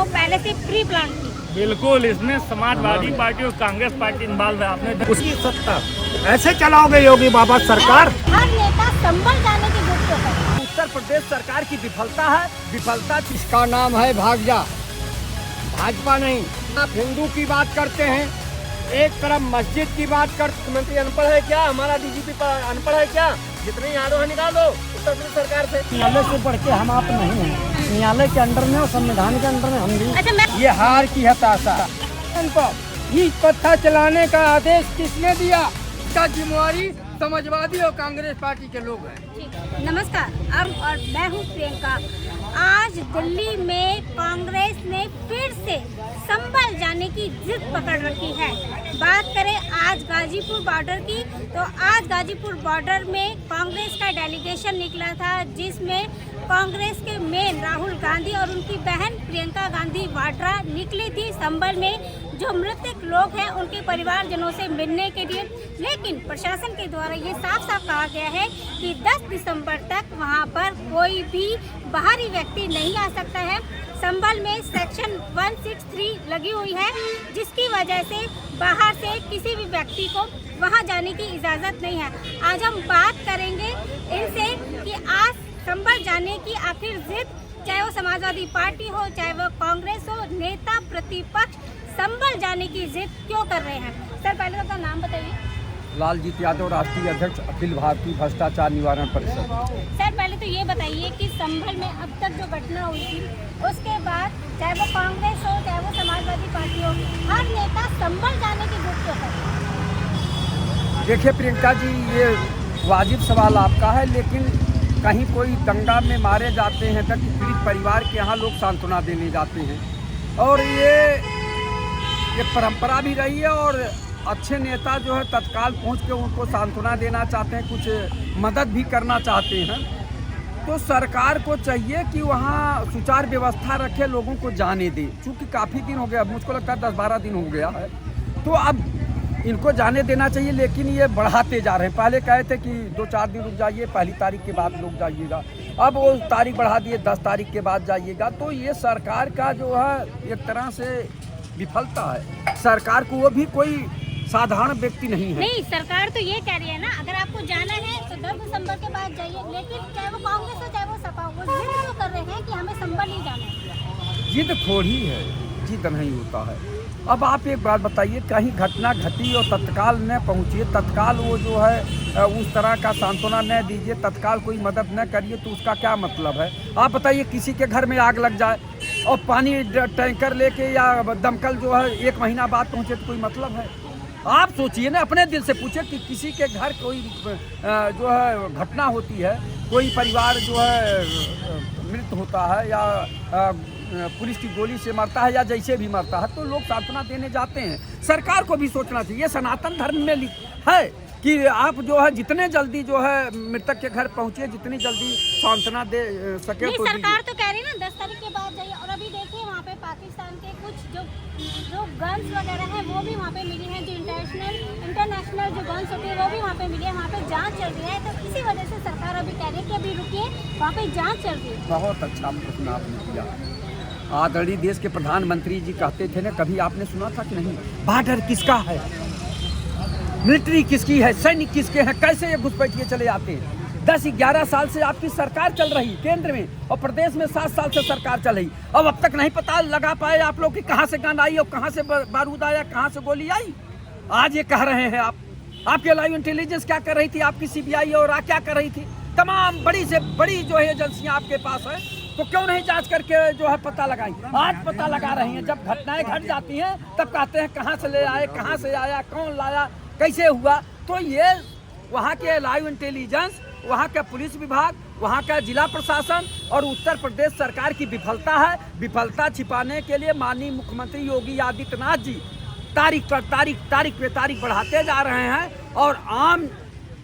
पहले से pre plan थी। बिल्कुल, इसमें समाजवादी पार्टी और कांग्रेस पार्टी इन्वॉल्व है। आपने उसकी सत्ता ऐसे चलाओगे योगी बाबा सरकार? हर नेता संभल जाने की गुट को है। उत्तर प्रदेश सरकार की विफलता है। विफलता जिसका नाम है भाजपा, भाजपा नहीं। आप हिंदू की बात करते हैं, एक तरफ मस्जिद की बात कर। मुख्यमंत्री अनपढ़ है क्या? हमारा डीजीपी अनपढ़ है क्या? जितने यादव है निकाल दो उत्तर प्रदेश सरकार से। न्यायालय से बढ़ के हम आप नहीं हैं। न्यायालय के अंडर में और संविधान के अंडर में हम भी। अच्छा, मैं ये हार की हताशा। ये पत्थर चलाने का आदेश किसने दिया? इसका जिम्मेवारी समाजवादी और कांग्रेस पार्टी के लोग हैं। नमस्कार, और मैं हूँ प्रियंका। आज दिल्ली में कांग्रेस ने फिर से संभल जाने की जिद पकड़ रखी है। बात करें आज गाजीपुर बॉर्डर की, तो आज गाजीपुर बॉर्डर में कांग्रेस का डेलीगेशन निकला था, जिसमें कांग्रेस के मेन राहुल गांधी और उनकी बहन प्रियंका गांधी वाड्रा निकली थी संभल में जो मृतक लोग हैं उनके परिवारजनों से मिलने के लिए। लेकिन प्रशासन के द्वारा ये साफ साफ कहा गया है कि 10 दिसंबर तक वहां पर कोई भी बाहरी व्यक्ति नहीं आ सकता है। संभल में सेक्शन 163 लगी हुई है, जिसकी वजह से बाहर से किसी भी व्यक्ति को वहां जाने की इजाज़त नहीं है। आज हम बात करेंगे इनसे कि आज संभल जाने की आखिर जिद, चाहे वो समाजवादी पार्टी हो चाहे वो कांग्रेस हो, नेता प्रतिपक्ष संभल जाने की जिद क्यों कर रहे हैं। सर, पहले तो अपना नाम बताइए। लालजीत यादव, राष्ट्रीय अध्यक्ष अखिल भारतीय भ्रष्टाचार निवारण परिषद। सर, पहले तो ये बताइए कि संभल में अब तक जो घटना हुई थी उसके बाद चाहे वो कांग्रेस हो चाहे वो समाजवादी पार्टी हो, हर नेता संभल जाने की गुट क्यों कर रहे हैं? देखिए प्रियंका जी, ये वाजिब सवाल आपका है, लेकिन कहीं कोई दंगा में मारे जाते हैं तक पीड़ित परिवार के यहाँ लोग सांत्वना देने जाते हैं, और ये परंपरा भी रही है। और अच्छे नेता जो है तत्काल पहुँच के उनको सांत्वना देना चाहते हैं, कुछ मदद भी करना चाहते हैं। तो सरकार को चाहिए कि वहाँ सुचारू व्यवस्था रखे, लोगों को जाने दे। चूँकि काफ़ी दिन हो गया, मुझको लगता है 10-12 दिन हो गया है, तो अब इनको जाने देना चाहिए। लेकिन ये बढ़ाते जा रहे हैं। पहले कहे थे कि 2-4 दिन रुक जाइए, पहली तारीख के बाद लोग जाइएगा, अब वो तारीख बढ़ा दिए 10 तारीख के बाद जाइएगा। तो ये सरकार का जो है एक तरह से विफलता है। सरकार को वो भी कोई साधारण व्यक्ति नहीं है। नहीं, सरकार तो ये कह रही है ना, अगर आपको जाना है तो 10 दिसंबर के बाद जाइए। लेकिन चाहे वो कांग्रेस हो चाहे वो सपा हो, वो जिद क्यों कर रहे हैं कि हमें संभल नहीं जाना है? जिद खोड़ी है, जिद नहीं होता है। अब आप एक बात बताइए, कहीं घटना घटी और तत्काल न पहुँचिए, तत्काल वो जो है उस तरह का सांत्वना न दीजिए, तत्काल कोई मदद न करिए, तो उसका क्या मतलब है? आप बताइए, किसी के घर में आग लग जाए और पानी टैंकर लेके या दमकल जो है 1 महीना बाद पहुँचे, तो कोई मतलब है? आप सोचिए ना, अपने दिल से पूछे कि किसी के घर कोई जो है घटना होती है, कोई परिवार जो है मृत होता है या पुलिस की गोली से मरता है या जैसे भी मरता है, तो लोग सांत्वना देने जाते हैं। सरकार को भी सोचना चाहिए। सनातन धर्म में है कि आप जो है जितने जल्दी जो है मृतक के घर पहुँचे, जितनी जल्दी सांत्वना दे सके। तो सरकार तो कह रही है ना 10 तारीख के बाद जाइए। और अभी देखिए वहाँ पे पाकिस्तान के कुछ जो गन्स वगैरह हैं वो भी वहाँ पे मिली हैं, जो इंटरनेशनल जो गन्स होती है वो भी वहाँ पे मिली है। वहाँ पे जांच चल रही है, तो इसी वजह से सरकार अभी कह रही है कि अभी रुकिए, वहाँ पे जांच चल रही है। बहुत अच्छा प्रश्न आपने किया। आदरणीय देश के प्रधानमंत्री जी कहते थे ना, कभी आपने सुना था कि नहीं, बॉर्डर किसका है, मिलिट्री किसकी है, सैनिक किसके हैं, कैसे ये घुसपैठिए चले आते हैं। 10-11 साल से आपकी सरकार चल रही केंद्र में, और प्रदेश में 7 साल से सरकार चल रही। अब तक नहीं पता लगा पाए आप लोग कि कहाँ से गन आई और कहाँ से बारूद आया, कहाँ से गोली आई। आज ये कह रहे हैं आप, आपके लाइव इंटेलिजेंस क्या कर रही थी, आपकी CBI और क्या कर रही थी, तमाम बड़ी से बड़ी जो है एजेंसियाँ आपके पास है, तो क्यों नहीं जांच करके जो है पता लगाई? आज पता लगा रही हैं। जब घटनाएं घट जाती हैं तब कहते हैं कहाँ से ले आए, कहाँ से आया, कौन लाया, कैसे हुआ। तो ये वहाँ के लाइव इंटेलिजेंस, वहाँ का पुलिस विभाग, वहाँ का जिला प्रशासन और उत्तर प्रदेश सरकार की विफलता है। विफलता छिपाने के लिए माननीय मुख्यमंत्री योगी आदित्यनाथ जी तारीख पे तारीख बढ़ाते जा रहे हैं, और आम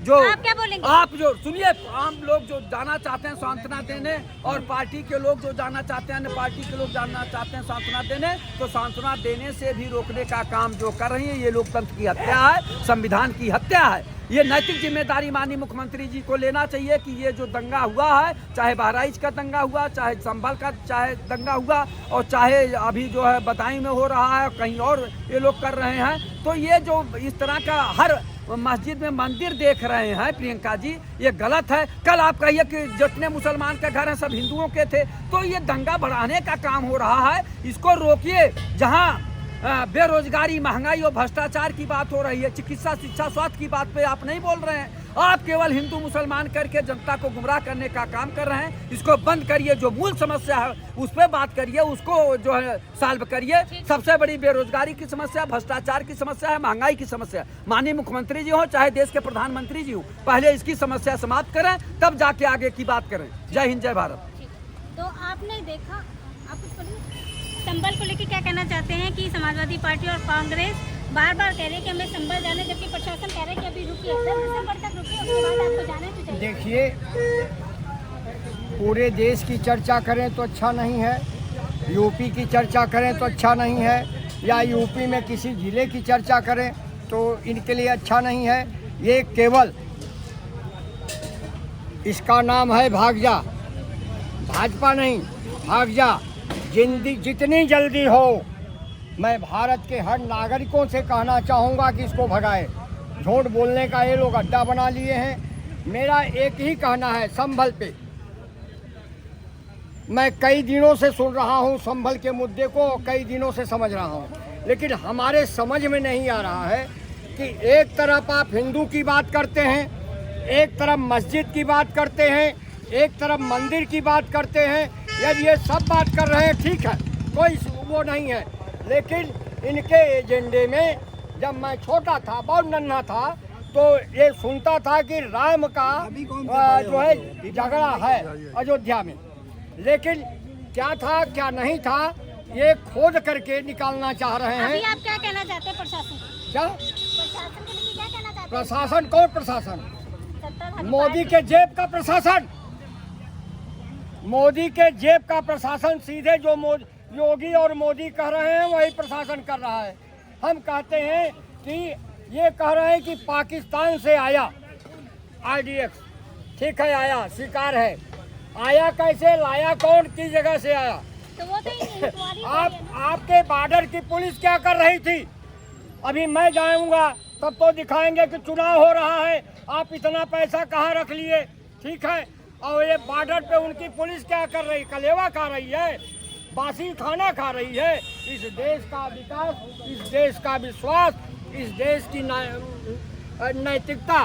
जो आप क्या बोलेंगे? आप जो सुनिए, आम लोग जो जाना चाहते हैं सांत्वना देने, और पार्टी के लोग जो जाना चाहते हैं, पार्टी के लोग जाना चाहते हैं सांत्वना देने, तो सांत्वना देने से भी रोकने का काम जो कर रही है, ये लोकतंत्र की हत्या है, संविधान की हत्या है। ये नैतिक जिम्मेदारी माननीय मुख्यमंत्री जी को लेना चाहिए कि ये जो दंगा हुआ है, चाहे बहराइच का दंगा हुआ, चाहे संभल का चाहे दंगा हुआ, और चाहे अभी जो है बदायूं में हो रहा है, कहीं और ये लोग कर रहे हैं, तो ये जो इस तरह का हर मस्जिद में मंदिर देख रहे हैं प्रियंका जी, ये गलत है। कल आप कहिए कि जितने मुसलमान के घर हैं सब हिंदुओं के थे, तो ये दंगा बढ़ाने का काम हो रहा है, इसको रोकिए। जहां बेरोजगारी, महंगाई और भ्रष्टाचार की बात हो रही है, चिकित्सा, शिक्षा, स्वास्थ्य की बात पे आप नहीं बोल रहे हैं। आप केवल हिंदू मुसलमान करके जनता को गुमराह करने का काम कर रहे हैं। इसको बंद करिए, जो मूल समस्या है उस पर बात करिए, उसको जो है सॉल्व करिए। सबसे बड़ी बेरोजगारी की समस्या, भ्रष्टाचार की समस्या है, महंगाई की समस्या। माननीय मुख्यमंत्री जी हो चाहे देश के प्रधानमंत्री जी हो, पहले इसकी समस्या समाप्त करें, तब जाके आगे की बात करें। जय हिंद, जय भारत। तो आपने देखा, आप कुछ बोलिए संभल को लेकर क्या कहना चाहते हैं कि समाजवादी पार्टी और कांग्रेस बार बार कह रहे हैं कि हमें संभल जाने, जबकि प्रशासन कह रहा है कि अभी रुकिए, 10 दिसंबर तक रुकिए, उसके बाद आपको जाना तो चाहिए। देखिए, पूरे देश की चर्चा करें तो अच्छा नहीं है, यूपी की चर्चा करें तो अच्छा नहीं है, या यूपी में किसी जिले की चर्चा करें तो इनके लिए अच्छा नहीं है। ये केवल इसका नाम है भाग जा, भाजपा नहीं, भाग जा। जितनी जल्दी हो, मैं भारत के हर नागरिकों से कहना चाहूँगा कि इसको भगाए। झूठ बोलने का ये लोग अड्डा बना लिए हैं। मेरा एक ही कहना है, संभल पे मैं कई दिनों से सुन रहा हूँ, संभल के मुद्दे को कई दिनों से समझ रहा हूँ, लेकिन हमारे समझ में नहीं आ रहा है कि एक तरफ आप हिंदू की बात करते हैं, एक तरफ मस्जिद की बात करते हैं, एक तरफ मंदिर की बात करते हैं। यदि ये सब बात कर रहे हैं ठीक है, कोई वो नहीं है, लेकिन इनके एजेंडे में जब मैं छोटा था, बहुत नन्हा था, तो ये सुनता था कि राम का जो है झगड़ा है अयोध्या में, लेकिन क्या था क्या नहीं था ये खोद करके निकालना चाह रहे हैं। अभी आप क्या कहना चाहते हैं प्रशासन को? क्या प्रशासन को लेकर क्या कहना चाहते हैं? प्रशासन? कौन प्रशासन? सत्ताधारी मोदी के जेब का प्रशासन, मोदी के जेब का प्रशासन। सीधे जो योगी और मोदी कह रहे हैं वही प्रशासन कर रहा है। हम कहते हैं कि ये कह रहे हैं कि पाकिस्तान से आया IDX, ठीक है, आया, स्वीकार है। आया कैसे, लाया कौन, किस जगह से आया? तो वो तो इंक्वायरी आपके बॉर्डर की पुलिस क्या कर रही थी? अभी मैं जाऊंगा तब तो दिखाएंगे कि चुनाव हो रहा है, आप इतना पैसा कहाँ रख लिए, ठीक है। और ये बॉर्डर पे उनकी पुलिस क्या कर रही? कलेवा खा रही है, बासी खाना खा रही है। इस देश का विकास, इस देश का विश्वास, इस देश की नैतिकता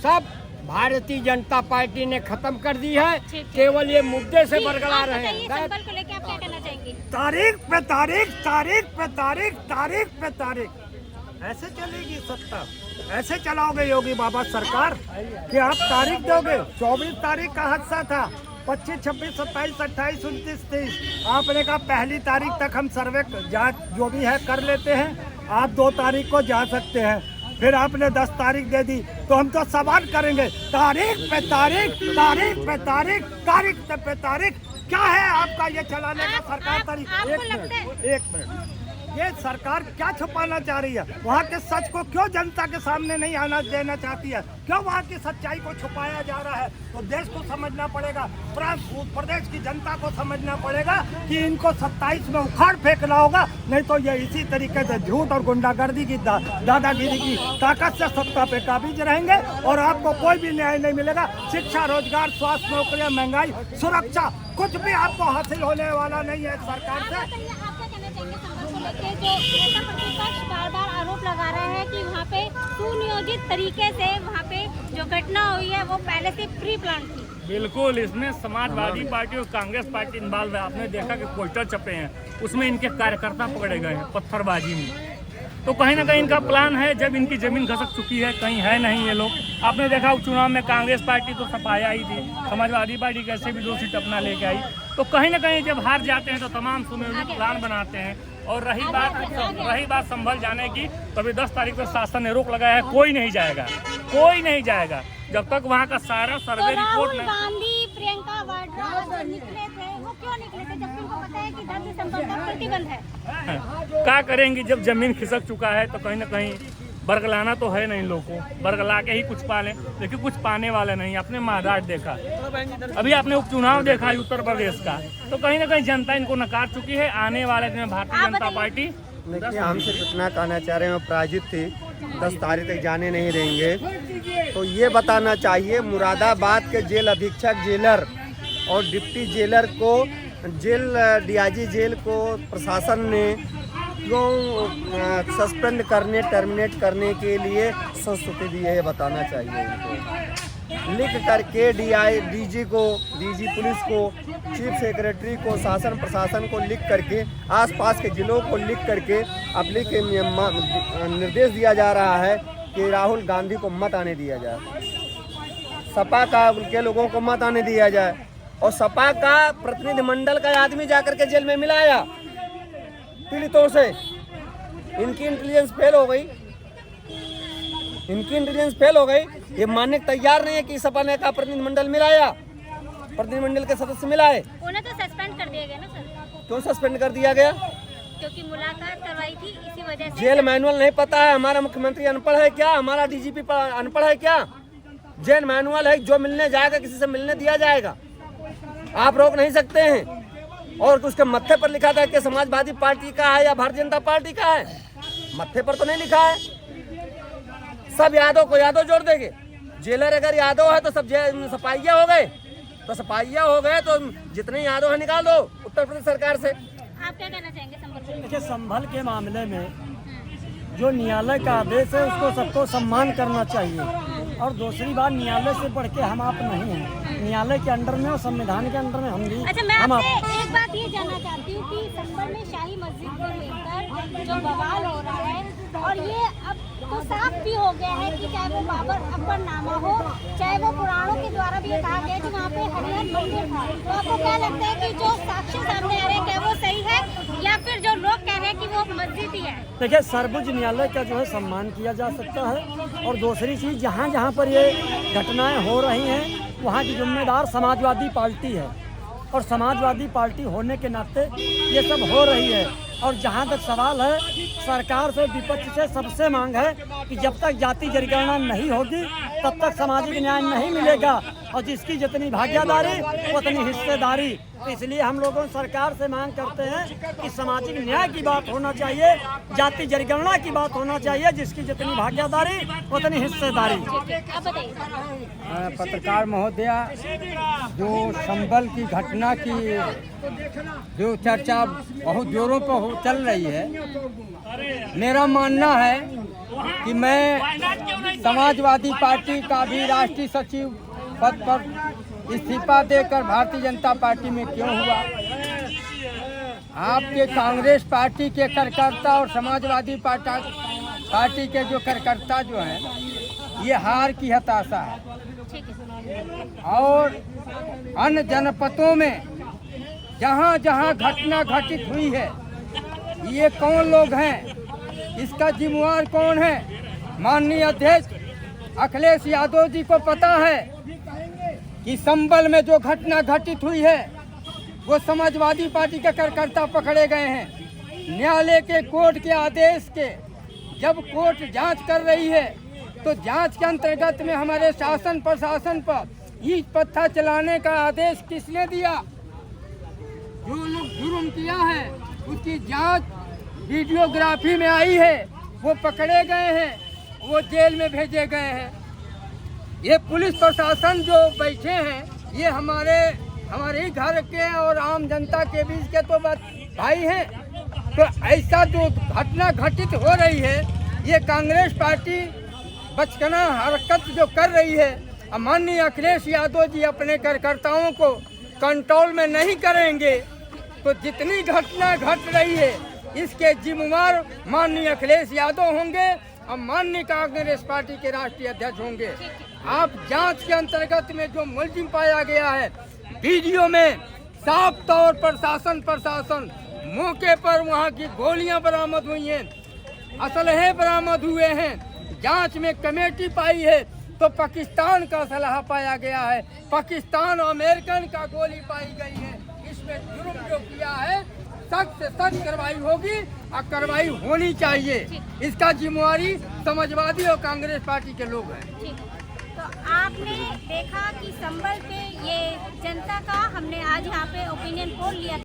सब भारतीय जनता पार्टी ने खत्म कर दी है। केवल ये मुद्दे से बरकरार रहे हैं। संभल को लेकर आप क्या कहना चाहेंगे? तारीख पे तारीख, तारीख पे तारीख, तारीख पे तारीख, ऐसे चलेगी सत्ता? ऐसे चलाओगे योगी बाबा सरकार कि आप तारीख दोगे? 24 तारीख का हादसा था, 25, 26, 27, 28, 29, 30। आपने कहा पहली तारीख तक हम सर्वे जांच जो भी है कर लेते हैं, आप 2 तारीख को जा सकते हैं। फिर आपने 10 तारीख दे दी, तो हम तो सवाल करेंगे तारीख पे तारीख, तारीख पे तारीख, तारीख पे तारीख। क्या है आपका ये चलाने का सरकार तरीका? एक मिनट, ये सरकार क्या छुपाना चाह रही है? वहाँ के सच को क्यों जनता के सामने नहीं आना देना चाहती है? क्यों वहाँ की सच्चाई को छुपाया जा रहा है? तो देश को समझना पड़ेगा, प्रदेश की जनता को समझना पड़ेगा कि इनको 27 में उखाड़ फेंकना होगा, नहीं तो ये इसी तरीके से झूठ और गुंडागर्दी की दादागिरी की ताकत से सत्ता पे काबिज रहेंगे और आपको कोई भी न्याय नहीं मिलेगा। शिक्षा, रोजगार, स्वास्थ्य, नौकरियां, महंगाई, सुरक्षा, कुछ भी आपको हासिल होने वाला नहीं है सरकार से। जो नेता प्रतिपक्ष बार बार आरोप लगा रहा है कि वहाँ पे सुनियोजित तरीके से वहाँ पे जो घटना हुई है वो पहले से प्री प्लान थी। बिल्कुल, इसमें समाजवादी पार्टी और कांग्रेस पार्टी इन्वॉल्व है। आपने देखा कि पोस्टर छपे हैं, उसमें इनके कार्यकर्ता पकड़े गए हैं पत्थरबाजी में। तो कहीं ना कहीं इनका प्लान है, जब इनकी जमीन घसक चुकी है, कहीं है नहीं ये लोग। आपने देखा चुनाव में कांग्रेस पार्टी तो सफाया ही थी, समाजवादी पार्टी कैसे भी 2 सीट अपना लेके आई। तो कहीं ना कहीं जब हार जाते हैं तो तमाम सुनियोजित प्लान बनाते हैं। और रही बात संभल जाने की, तो अभी 10 तारीख को शासन ने रोक लगाया है, कोई नहीं जाएगा, कोई नहीं जाएगा। जब तक वहाँ का सारा तो सर्वे राहुल रिपोर्ट गांधी, प्रियंका वाड्रा जो निकले थे, वो क्यों निकले थे जबकि उनको पता है कि 10 दिसंबर तक प्रतिबंध है? क्या करेंगे जब जमीन खिसक चुका है तो कहीं ना कहीं बरगलाना तो है नहीं लोग को, बरगला के ही कुछ पालें, लेकिन कुछ पाने वाले नहीं। आपने महाराष्ट्र देखा, अभी आपने उपचुनाव देखा है उत्तर प्रदेश का, तो कहीं ना कहीं जनता इनको नकार चुकी है। आने वाले दिन में भारतीय जनता पार्टी देखिए, हम सिर्फ इतना कहना चाह रहे हैं, पराजित थी, 10 तारीख तक जाने नहीं देंगे। तो ये बताना चाहिए मुरादाबाद के जेल अधीक्षक जेलर और डिप्टी जेलर को जेल डीआईजी जेल को प्रशासन ने क्यों सस्पेंड करने टर्मिनेट करने के लिए संस्तुति दी है, बताना चाहिए इनको। लिख करके डीजी को, डीजी पुलिस को, चीफ सेक्रेटरी को, शासन प्रशासन को लिख करके, आसपास के जिलों को लिख करके निर्देश दिया जा रहा है कि राहुल गांधी को मत आने दिया जाए, सपा का के लोगों को मत आने दिया जाए। और सपा का प्रतिनिधिमंडल का आदमी जाकर के जेल में मिलाया पीड़ितों से। इनकी इंटेलिजेंस फेल हो गई, इनकी इंटेलिजेंस फेल हो गई। ये मानने को तैयार नहीं है कि सपा ने का प्रतिनिधिमंडल मिलाया, प्रतिनिधिमंडल के सदस्य मिलाए। उन्हें तो सस्पेंड कर दिया गया ना सर? क्यों सस्पेंड कर दिया गया? क्योंकि मुलाकात करवाई थी, इसी वजह से। जेल मैनुअल नहीं पता है? हमारा मुख्यमंत्री अनपढ़ है क्या? हमारा डीजीपी अनपढ़ है क्या? जेल मैनुअल है, जो मिलने जाएगा किसी से मिलने दिया जाएगा, आप रोक नहीं सकते हैं। और उसके मत्थे पर लिखा था कि समाजवादी पार्टी का है या भारतीय जनता पार्टी का है, मत्थे पर तो नहीं लिखा है। सब यादव को यादव जोड़ देंगे। जेलर अगर यादव है तो सब सपाहिया हो गए, तो सपाहिया हो गए तो जितने यादव है निकाल दो उत्तर प्रदेश सरकार से। आप क्या कहना चाहेंगे संभल? देखिए, संभल के मामले में जो न्यायालय का आदेश है उसको सबको सम्मान करना चाहिए। और दूसरी बात, न्यायालय से बढ़ के हम आप नहीं हैं, न्यायालय के अंडर में और संविधान के अंडर में हम भी। अच्छा, मैं आपसे एक बात ये जानना चाहती हूँ कि संभल में शाही मस्जिद को लेकर जो बवाल हो रहा है, और ये अब तो साफ भी हो गया है कि चाहे वो बाबर अकबरनामा हो, चाहे वो पुराणों के द्वारा भी ये कहा गया कि वहाँ पे हरिहर मंदिर था, तो आपको क्या लगता है कि जो साक्ष्य सामने आ रहे हैं क्या वो सही है, या फिर जो लोग कह रहे हैं कि वो मस्जिद ही है? देखिए, सर्वोच्च न्यायालय का जो है सम्मान किया जा सकता है। और दूसरी चीज़, जहाँ जहाँ पर ये घटनाएं हो रही हैं वहाँ की जिम्मेदार समाजवादी पार्टी है, और समाजवादी पार्टी होने के नाते ये सब हो रही है। और जहाँ तक सवाल है, सरकार से, विपक्ष से सबसे मांग है कि जब तक जाति जनगणना नहीं होगी तब तक सामाजिक न्याय नहीं मिलेगा, और जिसकी जितनी भागीदारी उतनी हिस्सेदारी। तो इसलिए हम लोगों सरकार से मांग करते हैं कि सामाजिक न्याय की बात होना चाहिए, जाति जनगणना की बात होना चाहिए, जिसकी जितनी भागीदारी उतनी हिस्सेदारी। पत्रकार महोदया, जो संभल की घटना की जो चर्चा बहुत जोरों पर चल रही है, मेरा मानना है कि मैं समाजवादी पार्टी का भी राष्ट्रीय सचिव पद पर इस्तीफा देकर भारतीय जनता पार्टी में क्यों हुआ। आपके कांग्रेस पार्टी के कार्यकर्ता और समाजवादी पार्टी के जो कार्यकर्ता जो हैं, ये हार की हताशा है। और अन्य जनपदों में जहाँ जहाँ घटना घटित हुई है, ये कौन लोग हैं, इसका जिम्मेवार कौन है? माननीय अध्यक्ष अखिलेश यादव जी को पता है कि संभल में जो घटना घटित हुई है वो समाजवादी पार्टी के कार्यकर्ता पकड़े गए हैं। न्यायालय के कोर्ट के आदेश के जब कोर्ट जांच कर रही है तो जांच के अंतर्गत में हमारे शासन प्रशासन पर ईंट पत्थर चलाने का आदेश किसने दिया? जो लोग जुर्म किया है उसकी जांच वीडियोग्राफी में आई है, वो पकड़े गए हैं, वो जेल में भेजे गए हैं। ये पुलिस प्रशासन जो बैठे हैं, ये हमारे ही घर के और आम जनता के बीच के तो भाई हैं। तो ऐसा जो घटना घटित हो रही है, ये कांग्रेस पार्टी बचकाना हरकत जो कर रही है, माननीय अखिलेश यादव जी अपने कार्यकर्ताओं को कंट्रोल में नहीं करेंगे तो जितनी घटना घट रही है इसके जिम्मेवार माननीय अखिलेश यादव होंगे और माननीय कांग्रेस पार्टी के राष्ट्रीय अध्यक्ष होंगे। आप जांच के अंतर्गत में जो मुलजिम पाया गया है, वीडियो में साफ तौर पर प्रशासन मौके पर वहां की गोलियां बरामद हुई हैं, असलहे बरामद हुए हैं, जांच में कमेटी पाई है तो पाकिस्तान का असलहा पाया गया है, पाकिस्तान और अमेरिकन का गोली पाई गई है। इसमें जुर्म जो किया है सख्त से सख्त कार्रवाई होगी और कार्रवाई होनी चाहिए। इसका जिम्मेवारी समाजवादी और कांग्रेस पार्टी के लोग हैं। ठीक है। तो आपने देखा कि संभल पे ये जनता का हमने आज यहाँ पे ओपिनियन पोल लिया था।